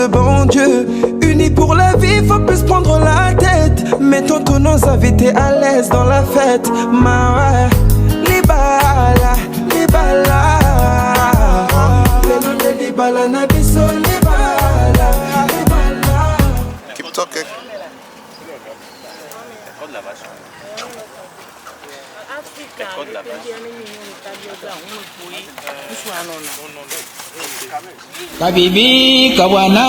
le bon Dieu. Unis pour la vie, faut plus prendre la tête. Mettons tous nos invités à l'aise dans la fête. Ma libala, libala. Libala na biso, libala, libala. Keep talking. Kabibi kabwana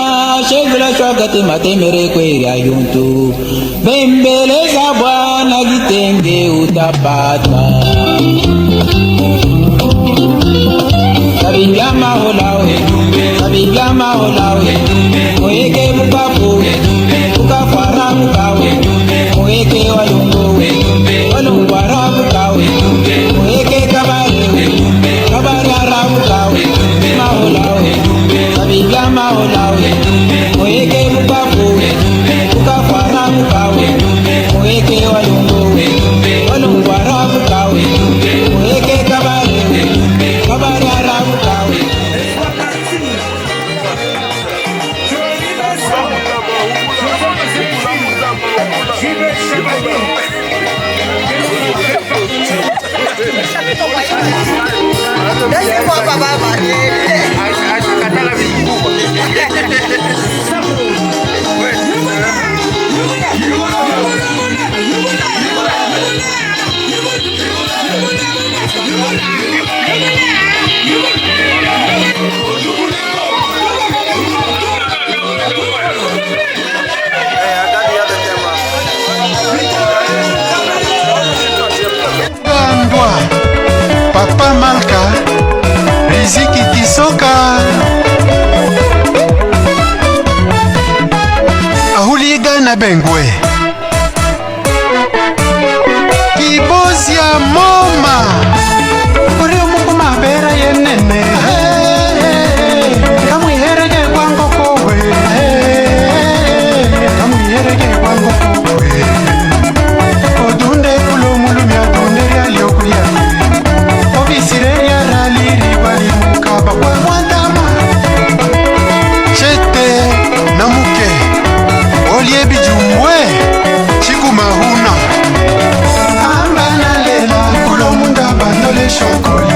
shegula shwakati matemere kwera yuntu bembeleza bwana gitenge utapata kabijama holawe moeke bukafu bukafara bukawe moeke walungwara bukawe moeke kabara bukawe maholawe kabijama holawe moeke bukafu bukafara bukawe moeke walungwara bukawe moeke kabara bukawe. Papa Malka, Riziki Tisoka, Ahuliga na Bengwe, Kibozia Moma, Koreo Mungu mabera yenene, Kamuiherege kwango kowe, Kamuiherege kwango kowe, Odunde kulo mulumi adunde yaliokuya. Sireya raliri wali mukaba kwa mwandama Chete na muke Olie bijumwe Chiku mahuna Amba na lela Kulo munda bandole shokoli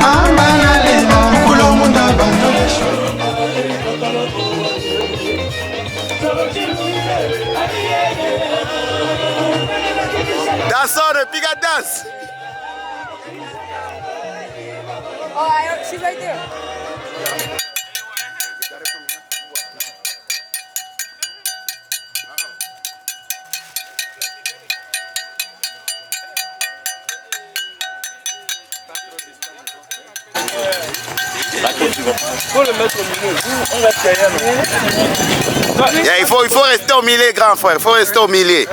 Amba na lela Kulo munda bandole shokoli. Danseur, piga dance. Oh, she's right there. Faut le mettre au milieu. On reste derrière. Yeah, il faut rester au milieu, grand frère. Il faut rester au milieu.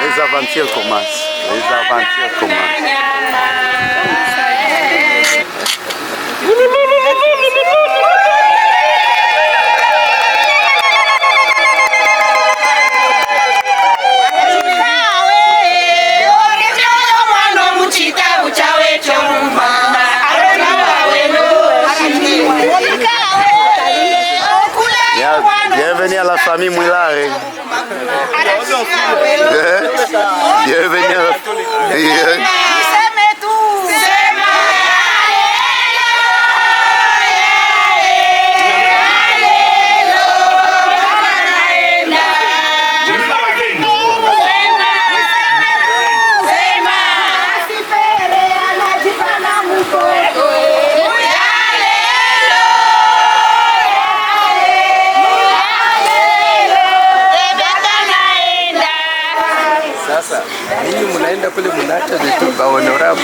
Les aventures commencent. Bienvenue à la famille Mouilare. Bienvenue à la famille. Sasa, ninyi mnaenda kule mnaacha vitu ba honorable.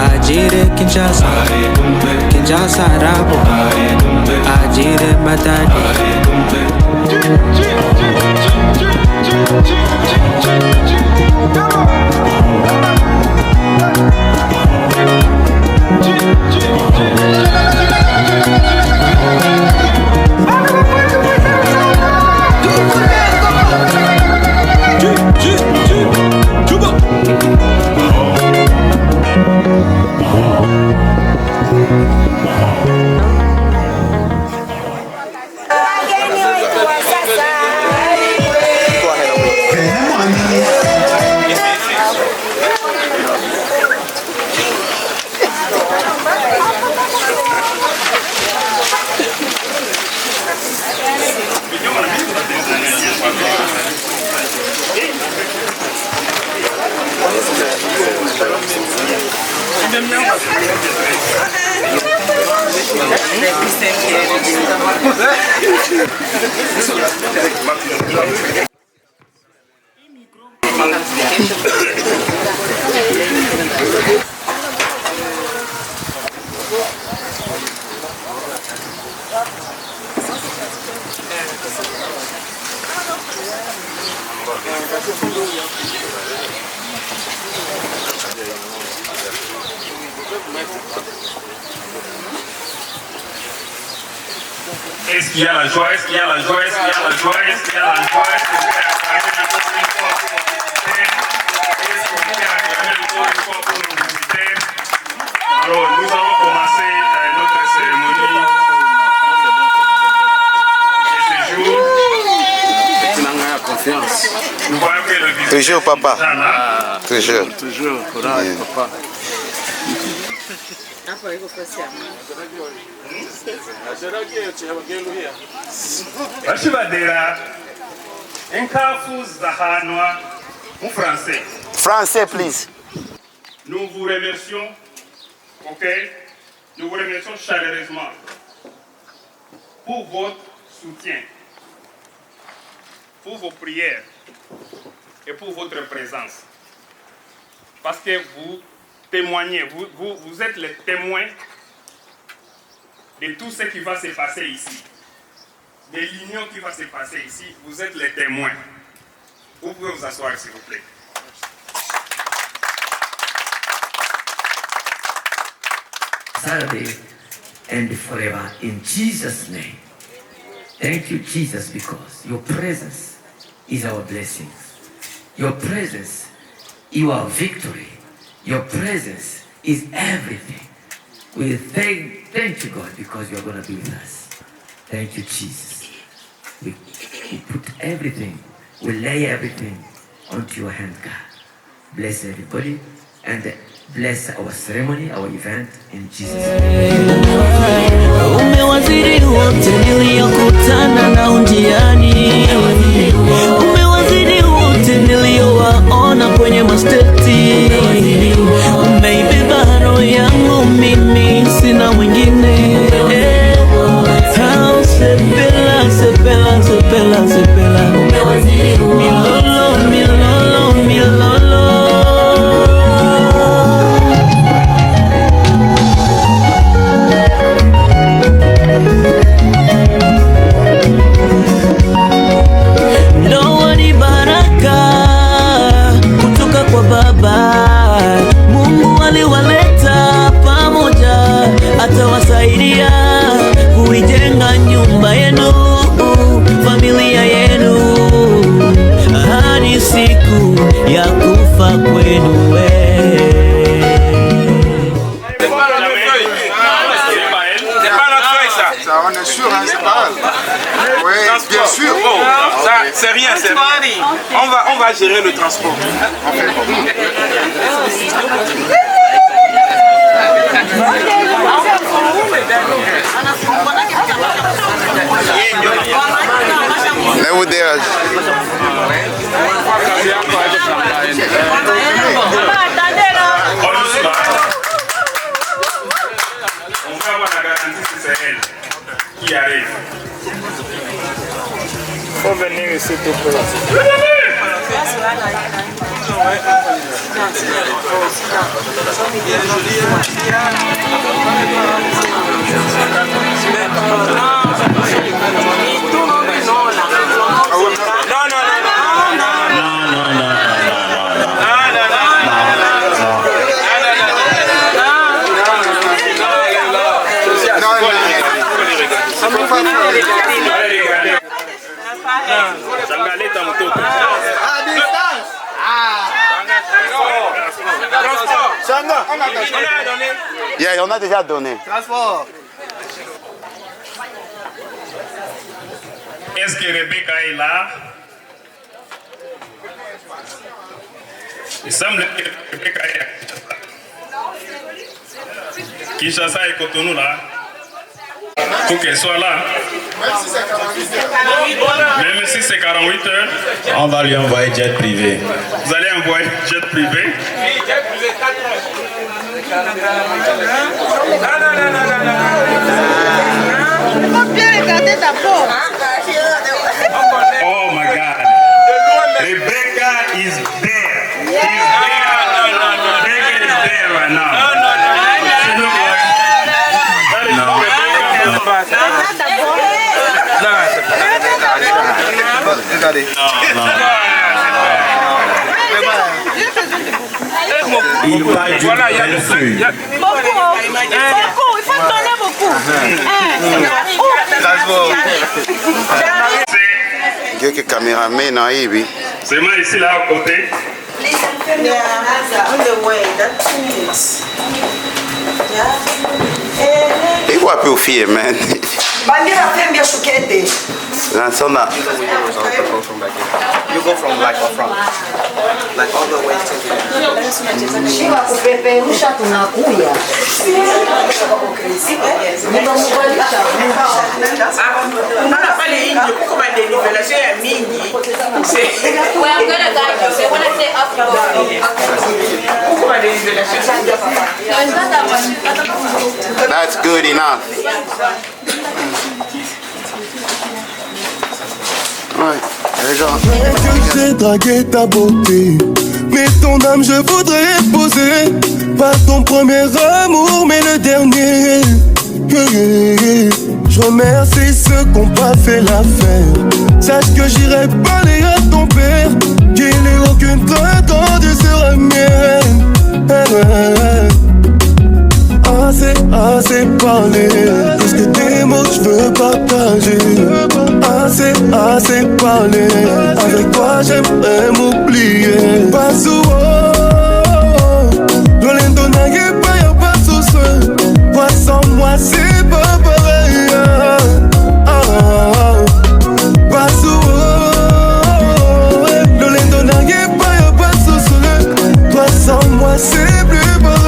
Ajire Kinshasa, Kinshasa Rabo, Ajire Matadi. Est-ce qu'il y a la joie? Est-ce qu'il y a la joie? Est-ce qu'il y a la joie? Est-ce qu'il y a la joie? Est-ce qu'on peut acclamer encore une fois pour nos visiteurs? Est-ce qu'on peut acclamer encore une fois pour nos visiteurs? Alors, nous allons commencer notre cérémonie de ce jour. Nous voyons que le visiteur Toujours, papa. est là. Toujours. Toujours, courage, papa. Bashibadera enkafu zahanwa en français. Français, please. Nous vous remercions, ok? Nous vous remercions chaleureusement pour votre soutien, pour vos prières et pour votre présence. Parce que vous témoignez, vous êtes les témoins de tout ce qui va se passer ici, de l'union qui va se passer ici. Vous êtes les témoins. Vous pouvez vous asseoir, s'il vous plaît. Saturday and forever in Jesus' name. Thank you, Jesus, because your presence is our blessings. Your presence is our victory. Your presence is everything. We thank you, God, because you're going to be with us. Thank you, Jesus. We put everything, we lay everything onto your hand, God. Bless everybody and bless our ceremony, our event in Jesus' name. Umewaziri wote niliokutana nao njiani, umewaziri wote niliowaona kwenye masteti, umeibeba roho yangu mimi, sina mwingine. Sepela, sepela, sepela, sepela, milolo, milolo, milolo. Ndoa ni baraka kutoka kwa Baba. Mungu aliwaleta pamoja, atawasaidia kuijenga nyumba yenu, familia yenu, hadi siku ya kufa kwenu. On est sûr, hein, c'est pas grave. Oui, bien sûr. Bon, ça, c'est rien, c'est rien. On va gérer le transport. Là où dégage. On va faut venir ici tout près. Yeah, on a déjà donné. Transport. Est-ce que Rebecca est là? Il semble que Rebecca est à Kinshasa. Kinshasa et Cotonou là. Faut qu'elle soit là. Même si c'est 48 heures. On va lui envoyer jet privé. Vous allez envoyer jet privé. Oh my God. Rebecca is there. Rebecca is there right now. Il va voilà, il y a le feu. Beaucoup, il faut donner beaucoup. Dieu que caméraman na hivi. C'est moi ici là à côté. Iko wapi ufie man? Bandira fembia shukete. Nasona. You go from like or from? Like all the way to the... Shiva kupeperusha tunakuya. Unaona pale nje kuko madenivelation ya mingi. Well, I'm gonna guide you. So when I say up, you go. Kuko madenivelation. No, it's not that one. That's good enough. Ouais, les gens. Que j'ai dragué ta beauté, mais ton âme je voudrais épouser. Pas ton premier amour, mais le dernier. Je remercie ceux qui n'ont pas fait l'affaire. Sache que j'irai parler à ton père, qu'il n'ait aucune crainte quand tu seras mienne. Assez parlé, plus que des mots je veux partager. Assez parlé, avec toi j'aimerais m'oublier. Pas souvent, Rolando n'a pas y'a pas sous soin. Toi sans moi c'est pas pareil. Pas souvent, Rolando n'a pas y'a pas sous soin. Toi sans moi c'est plus pareil.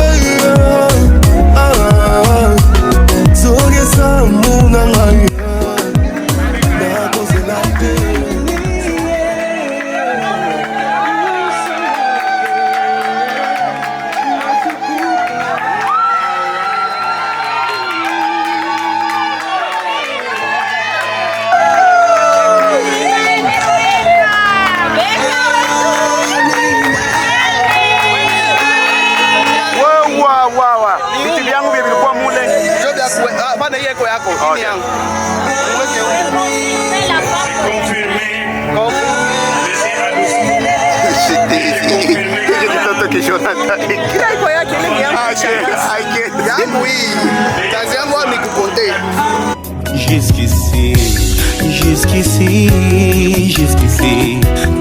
Jusqu'ici,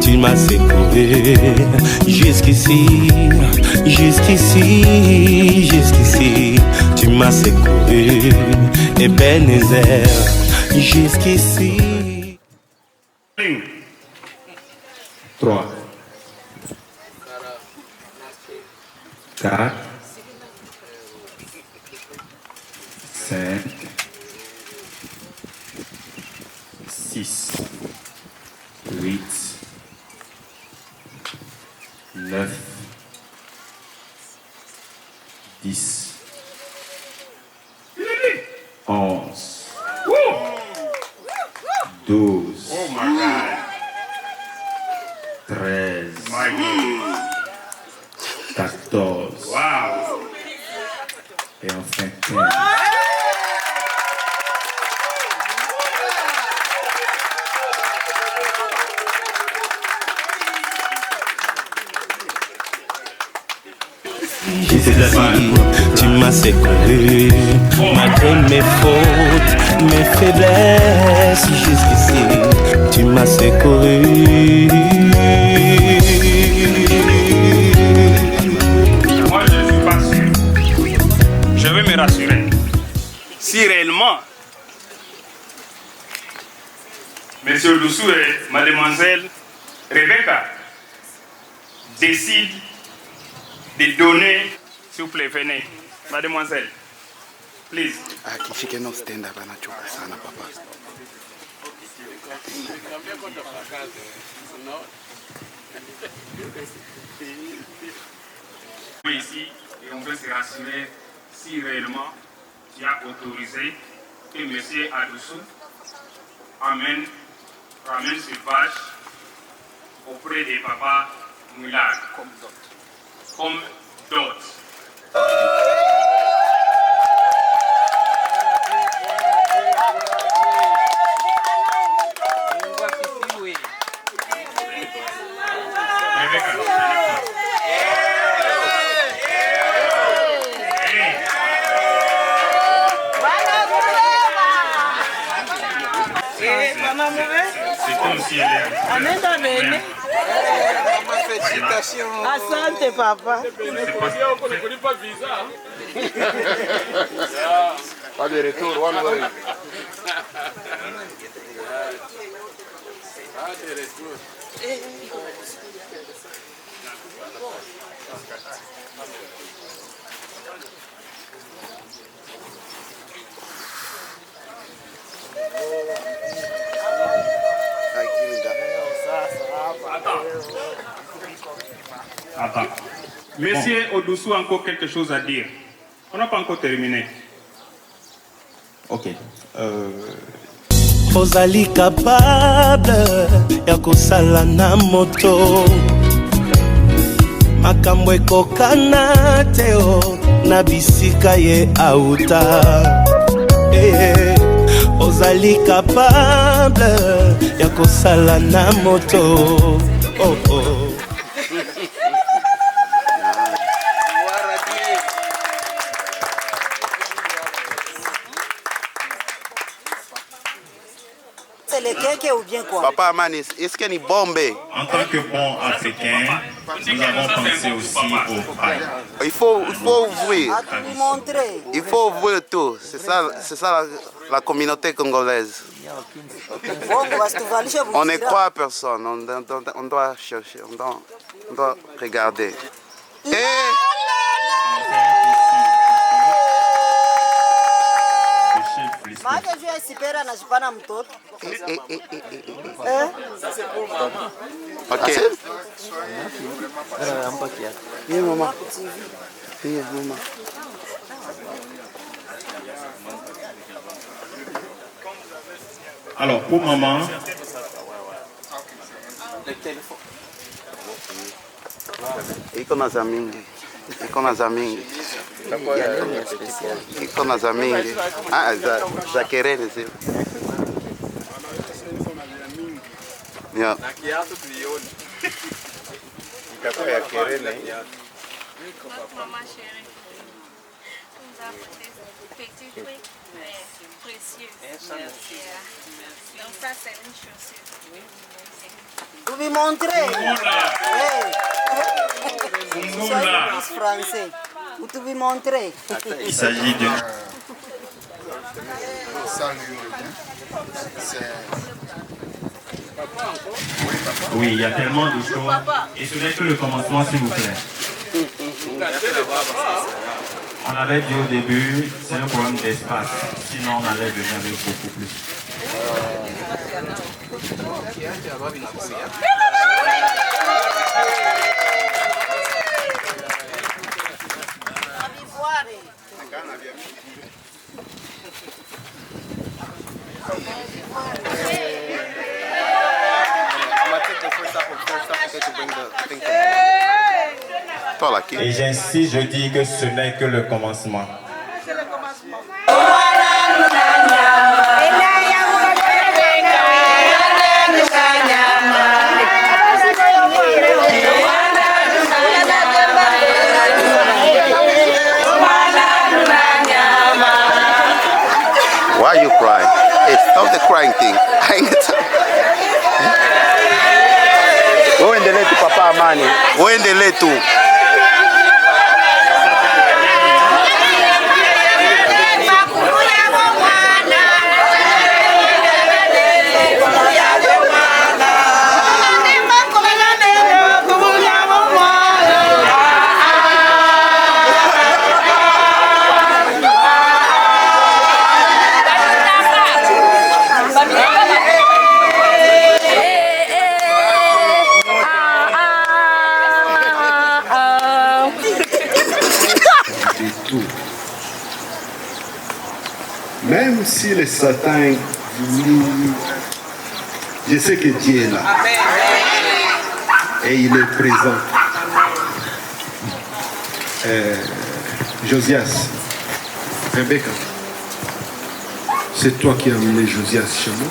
tu m'as secouru. Jusqu'ici, tu m'as secouru. Ebenezer, jusqu'ici. 3, 4, 5, 6, 8, 9, 10, 11, 12. Oh my God. 13, My God. 14, Wow. et enfin 15. Jésus, tu m'as secouru, malgré mes fautes, mes faiblesses. Jusqu'ici, tu m'as secouru. Moi, je ne suis pas sûr. Je veux me rassurer. Si réellement, Monsieur Doussou et Mademoiselle Rebecca décident de donner, s'il vous plaît, venez. Mademoiselle, please. Akishike no stand up anachoka sana papa. Ici, et on veut se rassurer si réellement tu as autorisé que M. Adoussou ramène ce vache auprès des papas Moulard comme dot. C'est comme si elle est... Félicitations. Asante, papa. Pas de retour, one way. Attends. Monsieur Odoussou a encore quelque chose à dire. On n'a pas encore terminé. Ok. Ozali capable ya kosala na moto makambo ekokana te o na bisika ye auta. Ozali capable ya kosala na moto. Oh, oh. C'est le cake ou bien quoi? Papa Amani, est-ce qu'il y a une bombe? En tant que bon Africain, nous avons pensé aussi au pain. Il faut ouvrir. À tout montrer. Il faut ouvrir tout. C'est ça la communauté congolaise. On ne croit à personne. On doit chercher. On doit regarder. Maana juu ya sipera anajipana mtoto. Ok. Viens maman. Viens maman. Alors, pour maman, iko na za mingi. Iko na za mingi. Iko na za mingi. Ah, za kerele zile. Yeah. Na kiatu tulioni. Itakuwa ya kerele. Maman chérie, tu nous as apporté ce petit truc précieux. Merci. Donc ça c'est une chaussure. Vous lui montrez. Fungula. Français. Vous tu lui montrez. il s'agit de... Oui, il y a tellement de choses. Et ce n'est que le commencement, s'il vous plaît. On avait dit au début, c'est un problème d'espace. Sinon, on allait venir avec beaucoup plus. toi là qui. Et j'insiste, je dis que ce n'est que le commencement. Why are you crying? Hey, stop the crying thing. I ain't got time. Uendelee tu papa Amani. Uendelee tu. Même si le Satan voulait, je sais que Dieu est là. Et il est présent. Josias, Rebecca, c'est toi qui as amené Josias chez moi.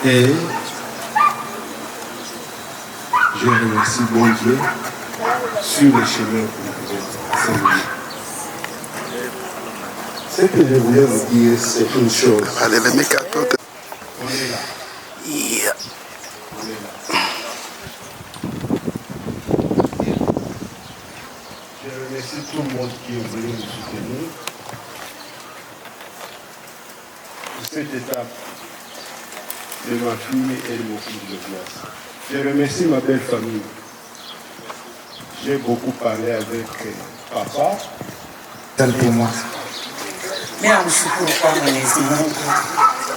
Et je remercie bon Dieu sur le chemin que nous pouvons s'envoyer. Ce que je voulais vous dire, c'est une chose. Allez, les mecs, on est là. Yeah. On est là. Je remercie tout le monde qui est venu nous soutenir. Pour cette étape de ma fille et de mon fils de classe. Je remercie ma belle famille. J'ai beaucoup parlé avec papa. Tel pour moi. Mimi namshukuru kwa Mwenyezi Mungu.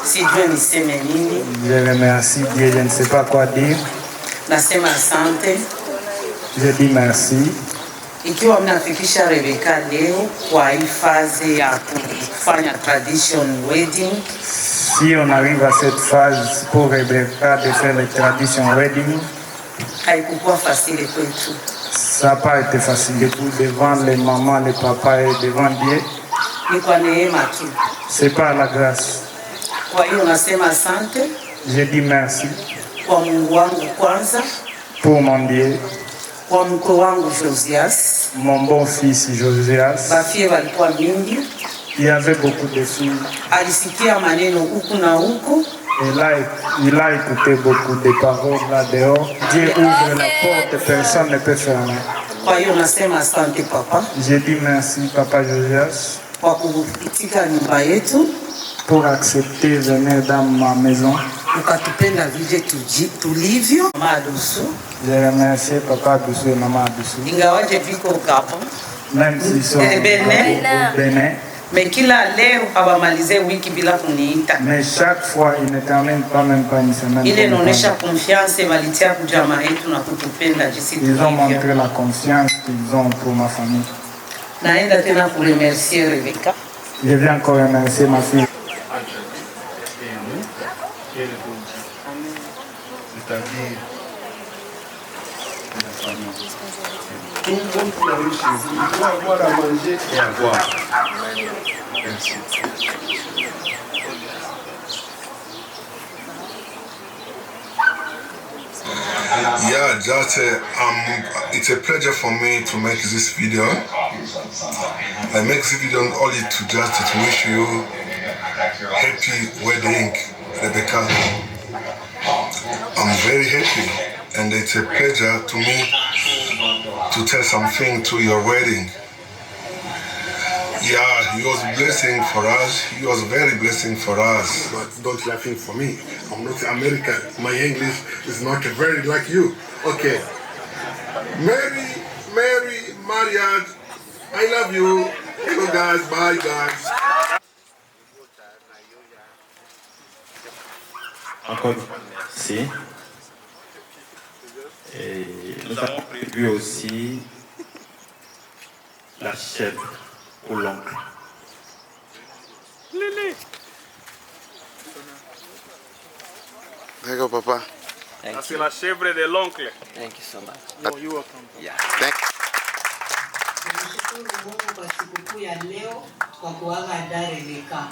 Sijui niseme nini. Je remercie Dieu, je ne sais pas quoi dire. Nasema asante. Je dis merci. Ikiwa mnafikisha Rebecca leo kwa hii fazi ya kufanya tradition wedding. Si on arrive à cette phase pour Rebecca de faire les traditions wedding, haikukuwa facile kwetu. Ça n'a pas été facile du tout devant les mamans, les papas et devant Dieu. Ni kwa neema tu. C'est pas la grâce. Kwa hiyo nasema asante. Je dis merci. Kwa Mungu wangu kwanza. Pour mon Dieu. Kwa mke wangu Josias. Mon bon fils Josias. Bafie walikuwa mingi. Il y avait beaucoup de filles. Alisikia maneno huku na huku. Et là, il a écouté beaucoup de paroles là dehors. Dieu ouvre la porte, personne ne peut fermer. Kwa hiyo nasema asante papa. Je dis merci papa Josias. Kwa kuitika nyumba yetu. Pour accepter venir dans ma maison. Ukatupenda vile tulivyo. Mama Adusu. Je remercie papa Adusu et maman Adusu. Ingawaje viko Gabon. Même s'ils sont au Bénin. Mais kila leo abamalize wiki bila kuniita. Mais chaque fois il ne termine pas même pas une semaine. Ile inaonyesha confiance walitia kwa jamaa yetu na kutupenda jinsi ils ont montré la confiance qu'ils ont pour ma famille. Naenda tena kuremercier Rebecca. Je viens encore remercier ma fille. C'est-à-dire la famille. Tout le monde qui arrive chez vous, il doit avoir à manger et à boire. Merci. Yeah, just it's a pleasure for me to make this video. I make this video only to wish you happy wedding, Rebecca. I'm very happy, and it's a pleasure to me to tell something to your wedding. Yeah, he was blessing for us. He was very blessing for us. But don't laughing for me. I'm not American. My English is not very like you. Okay. Mary, Mariage, I love you. Hello guys, bye guys. Encore merci. Et nous avons prévu aussi la chèvre pour l'oncle. D'accord, papa. C'est la chèvre de l'oncle. Thank you so much. No, you welcome. Yeah. Nashukuru Mungu kwa sikukuu ya leo kwa kuaga Dar Rebeka.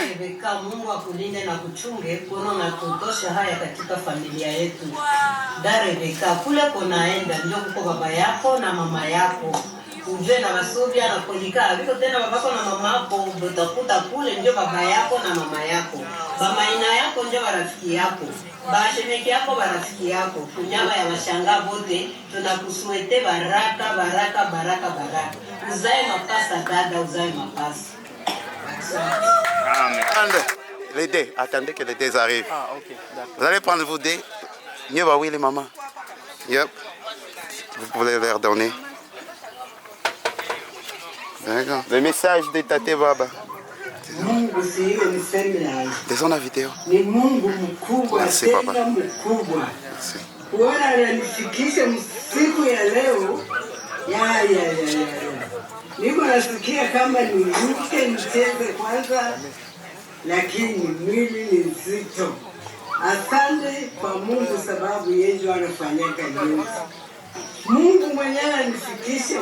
Rebeka, Mungu akulinde na kuchunge kuona unatutosha haya katika familia yetu. Dar Rebeka, kule kunaenda ndio kuko baba yako na mama yako. Uje na Wasovia na Polika, viko tena babako na mamako, utakuta kule ndio baba yako na mama yako. Bamaina yako ndio rafiki yako. Bashemeki yako barafiki yako. Kunyama ya mashanga bote, tunakusuete baraka, baraka, baraka, baraka. Uzae mapasa dada, uzae mapasa. Les dés, attendez que les dés arrivent. Ah, ok, d'accord. Vous allez prendre vos dés. Mieux va oui les mamans. Yep. Vous pouvez leur donner. D'accord. Le message de Tate Baba. Mungu siyo niseme Descends la vidéo. ni Mungu mkubwa, Merci, tena papa. mkubwa. Merci. Bwana ananifikisha siku ya leo. Ya. Niko nasikia kama niruke nicheze kwanza, lakini mwili ni nzito. Asante kwa Mungu sababu yeye anafanyaka yote. Mungu mwenyewe anifikisha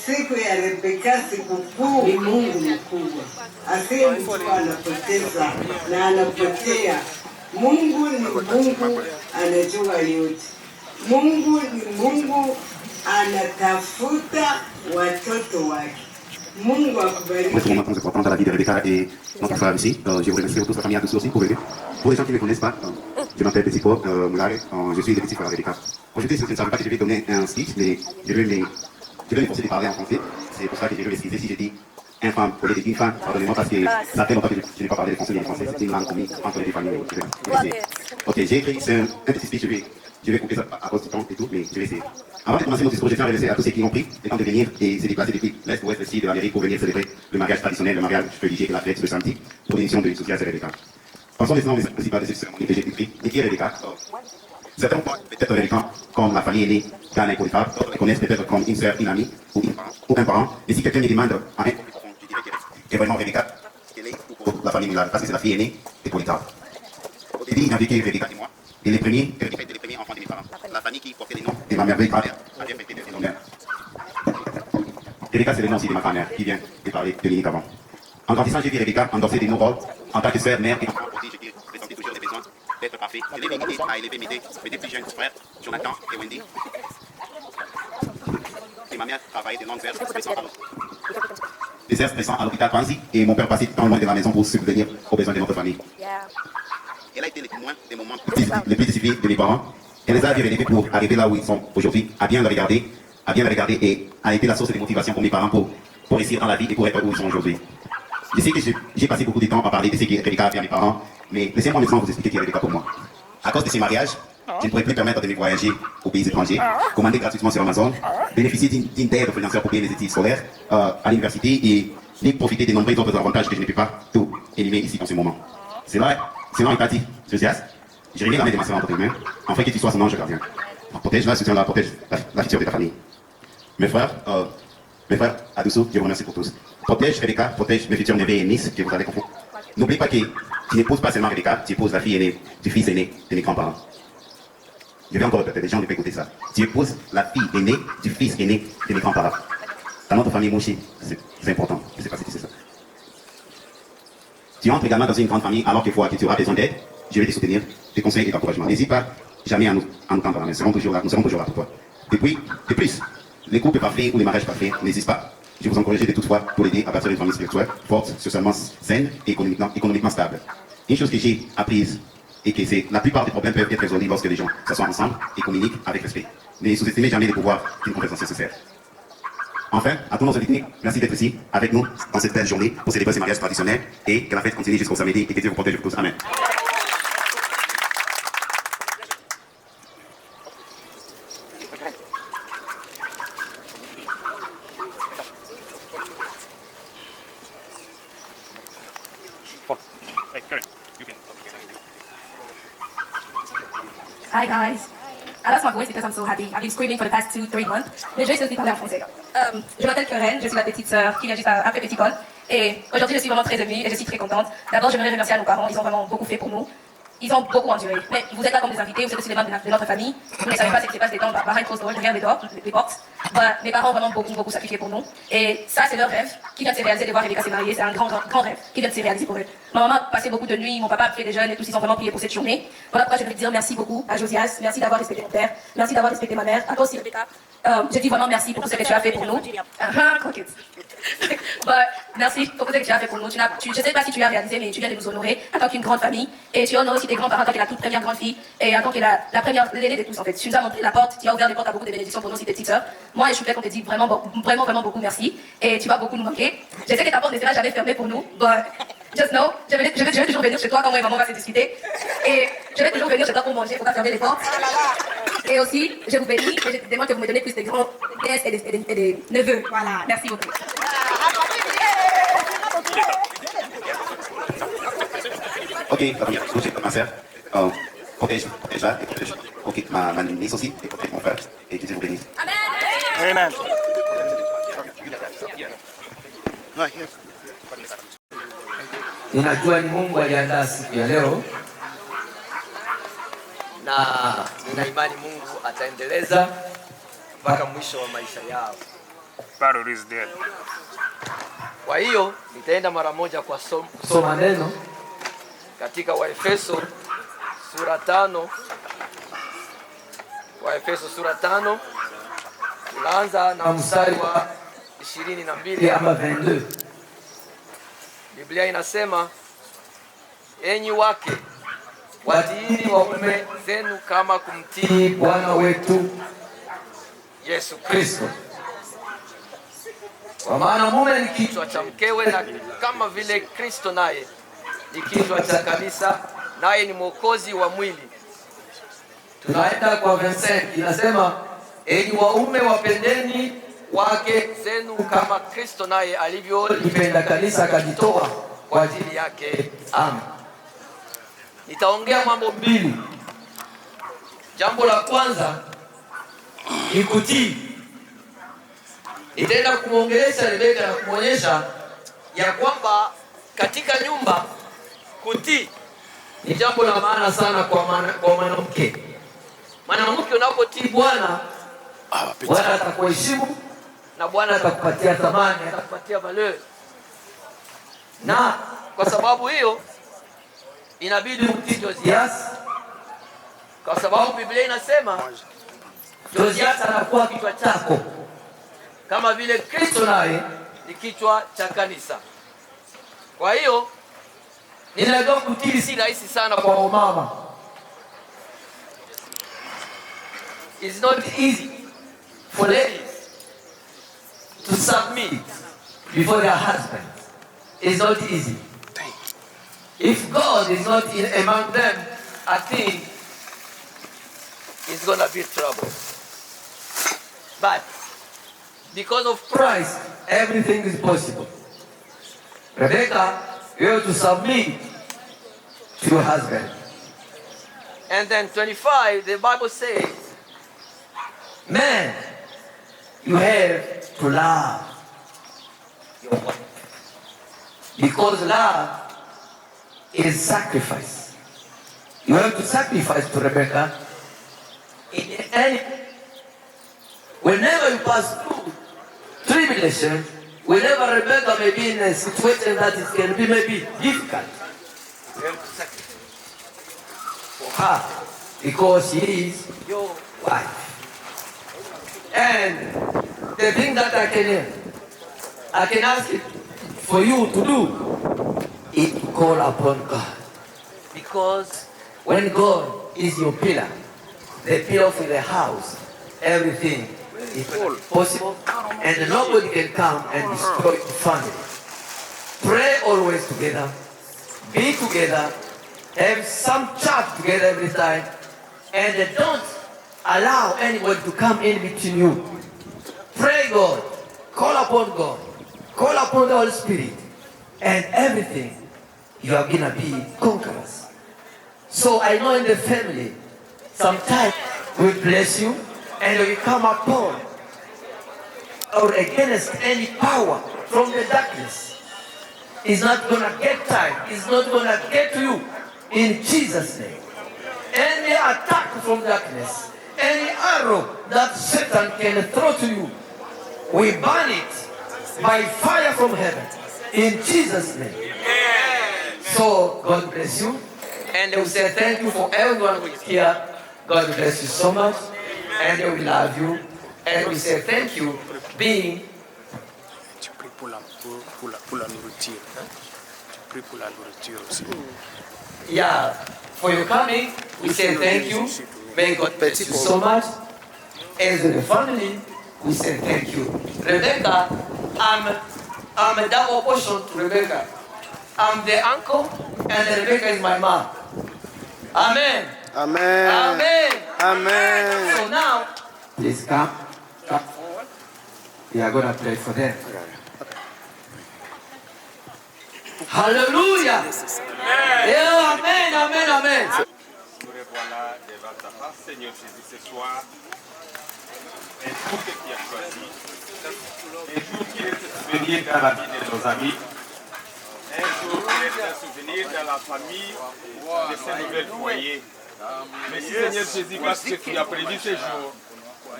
siku ya Rebeka, sikukuu. Ni Mungu mkubwa, asiye mtu anapoteza na anapotea. Mungu ni Mungu, anajua yote. Mungu ni Mungu, anatafuta watoto wake. Mungu akubariki. C'est mon important dans la vie de Rebecca et notre frère ici. Je vous remercie toute la famille à tous aussi pour venir. Pour les gens qui ne me connaissent pas, je m'appelle Petit Paul Moulare, je suis le petit frère de Rebecca. Aujourd'hui, je ne savais pas que je vais donner un speech, mais je vais m'efforcer de parler en français. C'est pour ça que je vais m'excuser si je dis une femme au lieu d'une femme. Pardonnez-moi parce que ça fait longtemps que je n'ai pas parlé de français, mais le français c'est une langue commune entre les deux familles. Ok, j'ai écrit un petit speech, je vais couper ça à cause du temps et tout, mais je vais essayer. Avant de commencer mon discours, je tiens à remercier à tous ceux qui ont pris le temps de venir et se déplacer depuis l'Est, Ouest, Sud de l'Amérique pour venir célébrer le mariage traditionnel, le mariage religieux et la fête le samedi pour l'émission de Soucia et Rebecca. Pensons maintenant aux principales de cette cérémonie que j'ai écrit et qui est Rebecca. Certains peut-être Rebecca comme la famille aînée d'Anna et Polycarpe, d'autres la connaissent peut-être comme une sœur, une amie ou un parent. Et si quelqu'un me demande à un je dirais qu'elle est vraiment Rebecca, qu'elle est pour la famille Moulare, parce que c'est la fille aînée de Polycarpe. Au début, il n'y avait que Rebecca et moi. Et les premiers enfants de mes parents. La famille qui portait les noms de ma merveilleuse grand-mère avait fêté de ses honneurs. Rebecca, c'est le nom aussi de ma grand-mère qui vient de parler de l'unique avant. En grandissant, j'ai vu Rebecca endosser de nos rôles en tant que sœur, mère et enfant aussi. Je ressentais toujours le besoin d'être parfait. Je l'ai aidé à élever mes deux plus jeunes frères, Jonathan et Wendy. Et ma mère travaillait de longues heures stressant à l'hôpital Panzi et mon père passait tant loin de la maison pour subvenir aux besoins de notre famille. Elle a été le témoin des moments les plus difficiles de mes parents. Elle les a vus relever pour arriver là où ils sont aujourd'hui, à bien le regarder et a été la source de motivation pour mes parents pour réussir dans la vie et pour être où ils sont aujourd'hui. Je sais que j'ai passé beaucoup de temps à parler de ce que Rebecca a fait à mes parents, mais laissez-moi maintenant vous expliquer qui est Rebecca pour moi. À cause de ces mariages, je ne pourrais plus permettre de me voyager aux pays étrangers, commander gratuitement sur Amazon, bénéficier d'une aide financière pour payer mes études scolaires à l'université et ni profiter des nombreux autres avantages que je ne peux pas tout éliminer ici en ce moment. C'est là un parti enthousiaste. Je reviens la main de ma soeur entre tes mains, afin que tu sois son ange gardien. Protège-la, soutiens-la, protège la future de ta famille. Mes frères, Adoussou, je vous remercie pour tous. Protège Rebecca, protège mes futurs neveux et nièces que vous allez confondre. N'oublie pas que tu n'épouses pas seulement Rebecca, tu épouses la fille aînée du fils aîné de mes grands-parents. Je vais encore répéter, les gens ne peuvent écouter ça. Tu épouses la fille aînée du fils aîné de mes grands-parents. Dans notre famille Mouchi, c'est important. Je ne sais pas si tu sais ça. Tu entres également dans une grande famille alors que tu auras besoin d'aide. Je vais te soutenir, te conseiller et t'encouragement. N'hésite pas jamais à nous tendre la main. Nous serons toujours là pour toi. De plus, les couples parfaits ou les mariages parfaits n'existent pas. Je vous encourage de toutefois pour l'aider à bâtir une famille spirituelle, forte, socialement saine et économiquement stable. Une chose que j'ai apprise et que c'est la plupart des problèmes peuvent être résolus lorsque les gens s'assoient ensemble et communiquent avec respect. Ne sous-estimez jamais le pouvoir d'une conversation sincère. Enfin, à tous nos invités, merci d'être ici avec nous dans cette belle journée pour célébrer ces mariages traditionnels et que la fête continue jusqu'au samedi et que Dieu vous protège tous. Amen. Hi guys. I lost my voice because I'm so happy. I've been screaming for the past 2-3 months. Mais je vais essayer de parler en français. Je m'appelle Keren, je suis la petite sœur qui vient juste après Petit Paul. Et aujourd'hui, je suis vraiment très émue et je suis très contente. D'abord, j'aimerais remercier à nos parents. Ils ont vraiment beaucoup fait pour nous. ils ont beaucoup enduré. Mais vous êtes là comme des invités, vous êtes aussi les membres de notre famille. Vous ne savez pas ce qui se passe des temps behind closed doors, derrière les portes. Mes parents ont vraiment beaucoup sacrifié pour nous. Et ça, c'est leur rêve qui vient de se réaliser de voir Rebecca se marier. C'est un grand rêve qui vient de se réaliser pour eux. Ma maman a passé beaucoup de nuits, mon papa a fait des jeûnes et tous, ils ont vraiment prié pour cette journée. Voilà pourquoi je voulais dire merci beaucoup à Josias. Merci d'avoir respecté mon père. Merci d'avoir respecté ma mère. À toi aussi, Rebecca. Je dis vraiment merci pour tout ce que tu as fait pour nous. Merci pour tout ce que tu as fait pour nous. Je ne sais pas si tu as réalisé, mais tu viens de nous honorer en tant qu'une grande famille. Et tu honores aussi tes grands-parents en tant que la toute première grande fille. Et en tant que la première, l'aînée de tous en fait. Tu nous as montré la porte, tu as ouvert les portes à beaucoup de bénédictions pour nous aussi, tes petites sœurs. Moi, et je voulais qu'on te dise vraiment beaucoup merci. Et tu vas beaucoup nous manquer. Je sais que ta porte ne sera jamais fermée pour nous. Just know, je vais toujours venir chez toi quand moi et maman va se discuter. Et je vais toujours venir chez toi pour manger, pour pas fermer les portes. Et aussi, je vous bénis et je te demande que vous me donnez plus de grands nièces et des neveux. Voilà, merci beaucoup. Ok, la première chose, j'ai ma sœur. Protège-la et protège. Ok, ma nièce aussi et protège mon frère. Et que Dieu vous bénisse. Amen. Ninajua ni Mungu aliandaa siku ya leo na nina imani Mungu ataendeleza mpaka mwisho wa maisha yao. Battle is dead. Kwa hiyo nitaenda mara moja kwa kusoma neno katika Waefeso sura 5. Waefeso sura 5 tunaanza na mstari wa 22 ama 22. Biblia inasema, enyi wake watiini waume zenu kama kumtii Bwana wetu Yesu Kristo. Kwa maana mume ni kichwa cha mkewe, na kama vile Kristo naye ni kichwa cha kanisa, naye ni mwokozi wa mwili. Tunaenda kwa 25 inasema, enyi waume wapendeni wake zenu kama Kristo naye alivyolipenda kanisa akajitoa kwa ajili yake. Amen. Nitaongea mambo mbili. Jambo la kwanza ni kutii. Nitaenda kumwongelesha Rebeka na kumwonyesha ya kwamba katika nyumba kutii ni jambo la maana sana kwa mwanamke. Mwanamke unapotii Bwana, Bwana atakuheshimu na Bwana atakupatia thamani, atakupatia valeur. Na kwa sababu hiyo inabidi utii Josias, kwa sababu Biblia inasema Josias anakuwa kichwa chako kama vile Kristo naye ni kichwa cha kanisa. Kwa hiyo ninajua kutii si rahisi sana kwa mama. It's not easy for ladies to submit before their husband. It's not easy. If God is not among them, I think it's gonna be trouble. But because of Christ, everything is possible. Rebecca, you have to submit to your husband. And then 25, the Bible says, man, you have to love your wife. Because love is sacrifice. You have to sacrifice to Rebecca. Whenever you pass through tribulation, whenever Rebecca may be in a situation that it can be maybe difficult, you have to sacrifice for her because she is your wife. And the thing that I can ask for you to do is to call upon God. Because when God is your pillar, the pillar of the house, everything is possible, and nobody can come and destroy the family. Pray always together, be together, have some chat together every time, and don't allow anyone to come in between you. Pray God, call upon God, call upon the Holy Spirit, and everything you are gonna be conquerors. So I know in the family, sometimes we bless you and we come upon or against any power from the darkness. It's not gonna get time, it's not gonna get to you. in Jesus' name. Any attack from darkness, any arrow that Satan can throw to you, we ban it by fire from heaven in Jesus' name. So God bless you, and we say thank you for everyone who is here. God bless you so much, and we love you, and we say thank you being. Tu pries pour la nourriture. Tu pries pour la nourriture aussi. Yeah, for your coming, we say thank you. May God bless you so much. As the family, we say thank you. Rebecca, I'm a double portion to Rebecca. I'm the uncle, and Rebecca is my mom. Amen. Amen. Amen. Amen. So now, please come forward. We are going to pray for them. Hallelujah. Yeah, amen, amen, amen. Nous revoilà devant ta face, Seigneur Jésus, ce soir. Un jour que tu as choisi. Un jour qui est un souvenir dans la vie de nos amis. Un jour qui est un souvenir dans la famille de ces nouveaux foyers. Merci Seigneur Jésus parce que tu as prévu ce jour.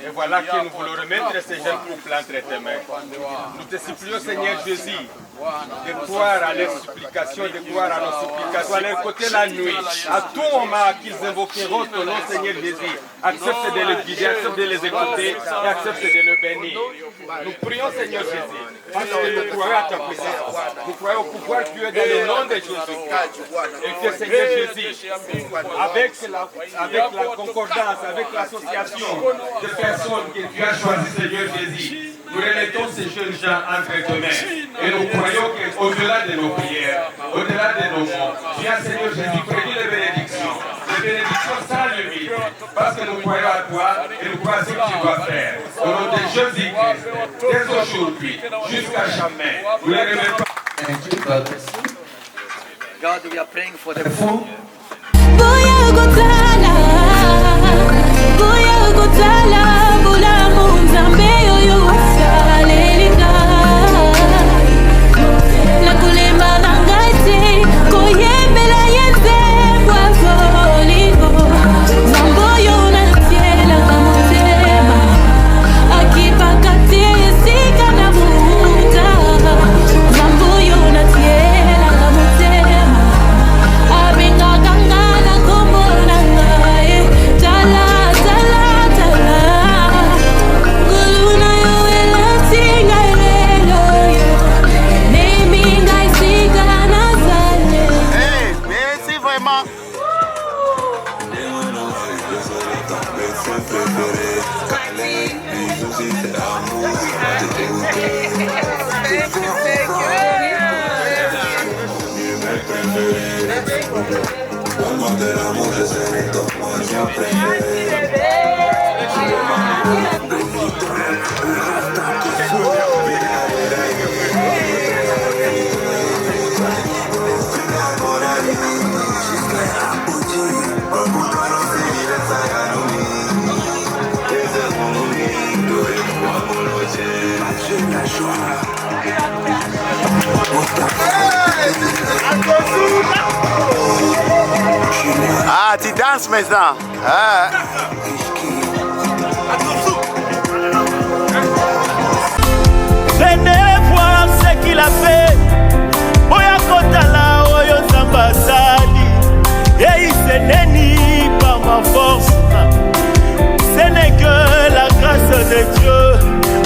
Et voilà que nous voulons remettre ces jeunes couples entre tes mains. Nous te supplions Seigneur Jésus de croire à leurs supplications, de croire à nos supplications, à leur côté la nuit, à tout moment qu'ils invoqueront ton nom Seigneur Jésus. Accepte de les guider, accepte de les écouter et accepte de nous bénir. Nous prions Seigneur Jésus parce que nous croyons à ta puissance. Nous croyons au pouvoir que tu es dans le nom de Jésus. Et que Seigneur Jésus, avec la concordance, avec l'association de personnes que tu as choisies Seigneur Jésus, nous remettons ces jeunes gens entre tes mains et nous croyons qu'au-delà de nos prières, au-delà de nos mots, tu as Seigneur Jésus prévu les bénédictions sans limite, parce que nous croyons à toi et nous croyons à ce que tu dois faire. Au nom de Jésus-Christ, dès aujourd'hui, jusqu'à jamais, nous les remettons. Thank you, God bless you. God, we are praying for the food. Ah, tu danses maintenant. Ah. Venez voir ce qu'il a fait. Oya kotala oyo Nzamba sali. Et ce n'est ni par ma force, ce n'est que la grâce de Dieu.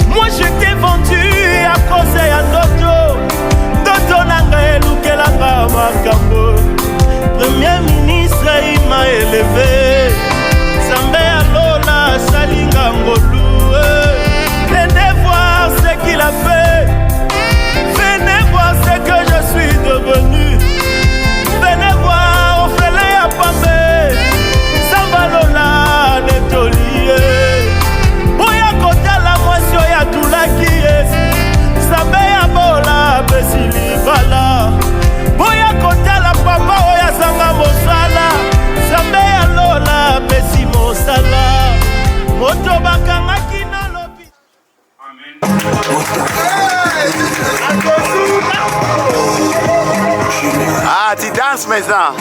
Moi je t'ai vendu à cause ya Ndoto. Ndoto nanga elukelanga makambo. Premier ministre il m'a élevé. Zambé alola salinga ngolu. Venez voir ce qu'il a fait. Venez voir danse maintenant.